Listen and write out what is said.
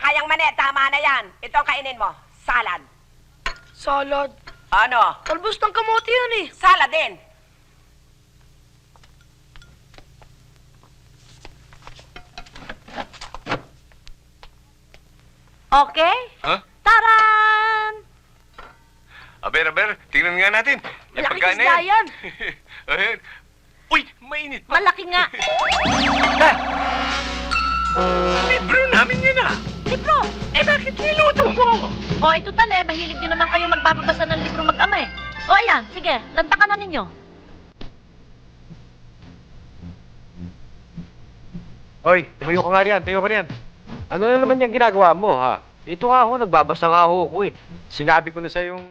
Sayang man eh, tama na yan. Ito ang kainin mo. Salad. Salad. Ano? Talbos ng kamote yan eh. Salad din. Okay? Ha? Taran! Aber, tingnan nga natin. Yung Malaking pagkain na isda yan. Ayan. Uy, mainit pa. Malaki nga. Libro namin yan ah. Libro! Eh, bakit niluto mo? O, ito tala, mahilig din naman kayo magbabasa ng libro mag-ama eh. O, ayan, sige, lantakan na ninyo. Hoy, tumayo ka nga riyan, tumayo ka riyan. Ano na naman yung ginagawa mo, ha? Ito nga ako, nagbabasa nga ako eh. Sinabi ko na sa yung